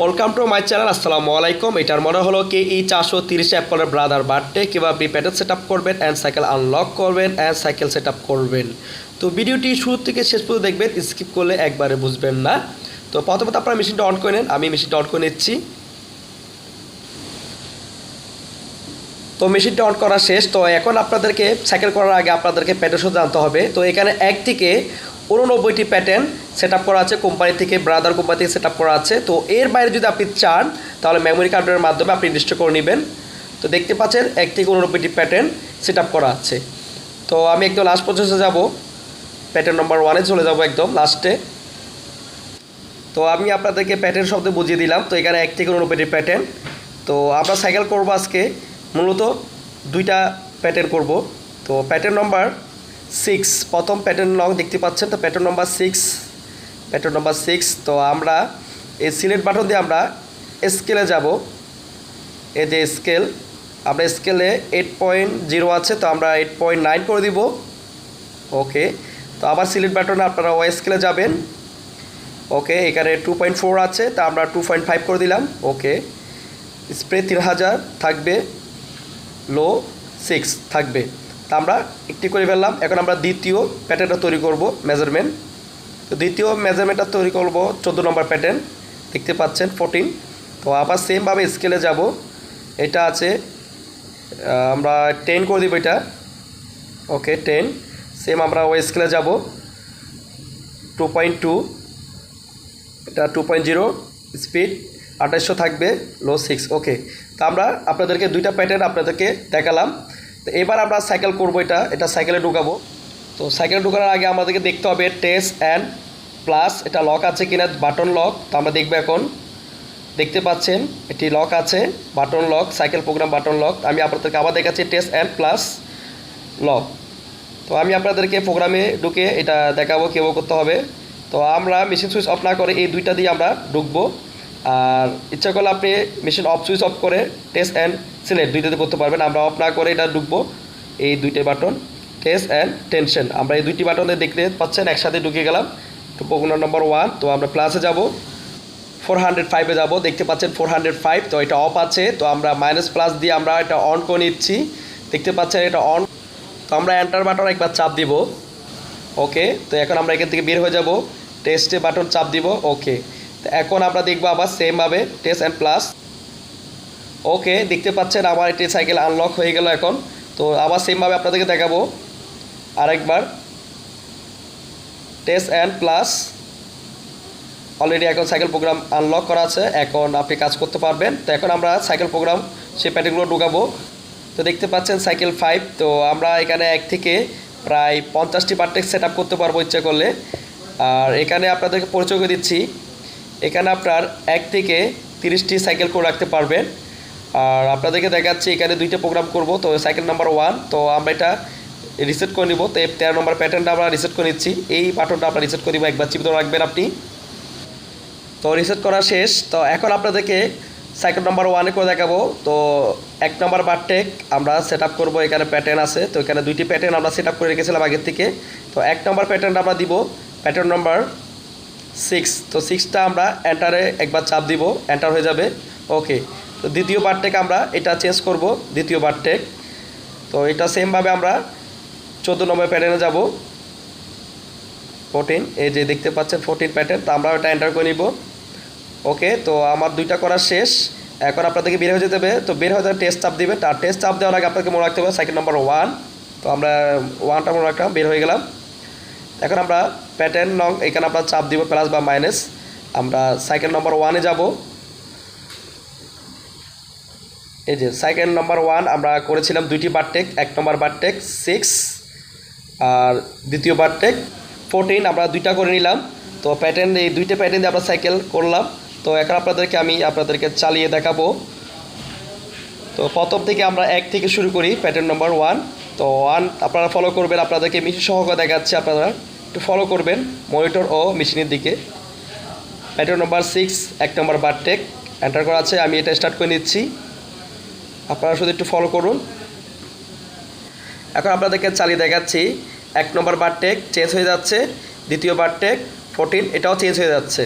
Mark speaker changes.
Speaker 1: Welcome to my channel. আসসালামু আলাইকুম। এটার মনে হলো Ke-430f এর ব্রাদার বার্থডে কীভাবে আপনি প্যাটার্ন সেট আপ করবেন অ্যান্ড সাইকেল আনলক করবেন অ্যান্ড সাইকেল সেট আপ করবেন। তো ভিডিওটি শুরু থেকে শেষ পর্যন্ত দেখবেন, স্কিপ করলে একবারে বুঝবেন না। তো প্রথমত আপনারা মেশিনটা অন করে নেন। আমি মেশিনটা অন করে নিচ্ছি। তো মেশিনটা অন করা শেষ। তো এখন আপনাদেরকে সাইকেল করার আগে আপনাদেরকে প্যাটার্ন শুধু জানতে হবে। তো এখানে 1 থেকে 89টি প্যাটার্ন সেট আপ করা আছে কোম্পানি থেকে, ব্রাদার কোম্পানি থেকে সেট আপ করা আছে। তো এর বাইরে যদি আপনি চান তাহলে মেমোরি কার্ডের মাধ্যমে আপনি ইনস্টল করে নেবেন। তো দেখতে পাচ্ছেন 1 থেকে 89টি প্যাটার্ন সেট আপ করা আছে। তো আমি একদম লাস্ট পর্যন্ত যাব, প্যাটার্ন নম্বর 1-এ চলে যাব একদম লাস্টে। তো আমি আপনাদেরকে প্যাটার্ন শব্দ বুঝিয়ে দিলাম। তো এখানে 1 থেকে 89টি প্যাটার্ন। তো আমরা সাইকেল করবো আজকে মূলত 2টা প্যাটার্ন করব। তো প্যাটার্ন নম্বর 6, প্রথম প্যাটার্ন লং দেখতে পাচ্ছেন। তো প্যাটার্ন নম্বর 6, তো আমরা এই সিলেক্ট বাটন দিয়ে আমরা স্কেলে যাব। এই যে স্কেল, আমরা স্কেলে 8.0 আছে, তো আমরা 8.9 করে দিব। ওকে, তো আবার সিলেক্ট বাটনে আপনারা ওয়াই স্কেলে যাবেন। ওকে, এখানে 2.4 আছে, তো আমরা 2.5 করে দিলাম। ওকে, স্প্রে 3000 থাকবে, লো 6 থাকবে। তা আমরা একটি করে ফেললাম। এখন আমরা দ্বিতীয় প্যাটার্নটা তৈরি করব মেজারমেন্ট। তো দ্বিতীয় মেজারমেন্টটা তৈরি করব 14 নম্বর প্যাটার্ন, দেখতে পাচ্ছেন 14। তো আবার সেমভাবে স্কেলে যাব। এটা আছে, আমরা 10 করে দিব এটা। ওকে, 10। সেম আমরা ওই স্কেলে যাব 2.2, এটা 2.0, স্পিড 2800 থাকবে, লো 6। ওকে, তো আমরা আপনাদেরকে 2টা প্যাটার্ন আপনাদেরকে দেখালাম। তো এবার আমরা সাইকেল করবো, এটা সাইকেলে ঢুকাবো। তো সাইকেলে ঢুকানোর আগে আমাদেরকে দেখতে হবে টেস্ট অ্যান্ড প্লাস এটা লক আছে কিনা, বাটন লক। তো আমরা দেখবো। এখন দেখতে পাচ্ছেন এটি লক আছে, button lock, cycle program button lock. আমি আপনাদেরকে আবার দেখাচ্ছি টেস্ট অ্যান্ড প্লাস লক। তো আমি আপনাদেরকে প্রোগ্রামে ঢুকে এটা দেখাবো কীভাবে করতে হবে। তো আমরা মেশিন সুইচ অফ না করে এই 2টা দিয়ে আমরা ঢুকবো। আর ইচ্ছা করলে আপনি মেশিন অফ সুইচ অফ করে টেস্ট অ্যান্ড সিলেক্ট 2টাতে করতে পারবেন। আমরা অফ না করে এটা ঢুকবো এই 2টে বাটন, টেস্ট অ্যান্ড টেনশন। আমরা এই 2টি বাটনে দেখতে পাচ্ছেন একসাথে ঢুকে গেলাম। তো প্রোগ্রাম নম্বর 1, তো আমরা প্লাসে যাব, 405-এ যাব, দেখতে পাচ্ছেন 405। তো এটা অফ আছে, তো আমরা মাইনাস প্লাস দিয়ে আমরা এটা অন করে নিচ্ছি, দেখতে পাচ্ছেন এটা অন। তো আমরা এন্টার বাটন একবার চাপ দিব। ওকে, তো এখন আমরা এখান থেকে বের হয়ে যাব, টেস্টে বাটন চাপ দিব। ওকে, তো এখন আমরা দেখবো আবার সেমভাবে টেস্ট অ্যান্ড প্লাস। ওকে, দেখতে পাচ্ছেন আমার এটি সাইকেল আনলক হয়ে গেল এখন। তো আবার সেমভাবে আপনাদেরকে দেখাবো আরেকবার, টেস্ট অ্যান্ড প্লাস। অলরেডি এখন সাইকেল প্রোগ্রাম আনলক করা আছে, এখন আপনি কাজ করতে পারবেন। তো এখন আমরা সাইকেল প্রোগ্রাম সেই প্যাটার্নগুলো ঢুকাবো। তো দেখতে পাচ্ছেন সাইকেল 5। তো আমরা এখানে 1 থেকে প্রায় 50টি পার্টেক সেট আপ করতে পারবো ইচ্ছা করলে। আর এখানে আপনাদেরকে পরিচয় করে দিচ্ছি, এখানে আপনার 1 থেকে 30টি সাইকেল করে রাখতে পারবেন। আর আপনাদেরকে দেখাচ্ছি এখানে 2টা প্রোগ্রাম করব। তো সাইকেল নাম্বার 1, তো আমরা এটা রিসেট করে নিব। তো 13 নম্বর প্যাটার্নটা আমরা রিসেট করে নিচ্ছি। এই বাটনটা আমরা রিসেট করে দিব, একবার চিপে রাখবেন আপনি। তো রিসেট করা শেষ। তো এখন আপনাদেরকে সাইকেল নাম্বার 1-এ করে দেখাবো। তো 1 নম্বর বারটেক আমরা সেট আপ করবো। এখানে প্যাটার্ন আছে, তো এখানে 2টি প্যাটার্ন আমরা সেট আপ করে রেখেছিলাম আগের থেকে। তো 1 নম্বর প্যাটার্নটা আমরা দিব প্যাটার্ন নম্বর 6। তো 6টা আমরা এন্টারে একবার চাপ দিব, এন্টার হয়ে যাবে। ওকে, তো দ্বিতীয় বারটেক আমরা এটা চেঞ্জ করব, দ্বিতীয় বারটেক। তো এটা সেমভাবে আমরা 14 নম্বর প্যাটার্নে যাব, 14। এই যে দেখতে পাচ্ছেন 14 প্যাটার্ন। তো আমরা এটা এন্টার করে নিব। ওকে, তো আমার 2টা করা শেষ। এখন আপনাদেরকে বের হয়ে যেতে হবে। তো বের হয়ে যাবে টেস্ট চাপ দিবেন। তার টেস্ট চাপ দেওয়ার আগে আপনাকে মনে রাখতে হবে সাইকেল নাম্বার 1। তো আমরা 1টা মনে রাখলাম, বের হয়ে গেলাম। এখন আমরা প্যাটার্ন নং এখানে আমরা চাপ দিব, প্লাস বা মাইনাস। আমরা সাইকেল নাম্বার 1-এ যাব। এই যে সাইকেল নাম্বার 1 আমরা করেছিলাম 2টি বারটেক, 1 নম্বর বারটেক 6 আর দ্বিতীয় বারটেক 14। আমরা 2টা করে নিলাম। তো প্যাটার্ন এই 2টা প্যাটার্ন দিয়ে আমরা সাইকেল করলাম। তো এখন আপনাদেরকে চালিয়ে দেখাবো। তো প্রথম থেকে আমরা 1 থেকে শুরু করি, প্যাটার্ন নম্বর 1। তো 1 আপনারা ফলো করবেন, আপনাদেরকে মেশিন সহকারে দেখাচ্ছি, আপনারা একটু ফলো করবেন মনিটর ও মেশিনের দিকে। প্যাটার্ন নম্বর 6, 1 নম্বর বারটেক এন্টার করা আছে। আমি এটা স্টার্ট করে নিচ্ছি, আপনারা শুধু একটু ফলো করুন। এখন আপনাদেরকে চালিয়ে দেখাচ্ছি। 1 নম্বর বারটেক চেঞ্জ হয়ে যাচ্ছে, দ্বিতীয় বারটেক 14 এটাও চেঞ্জ হয়ে যাচ্ছে।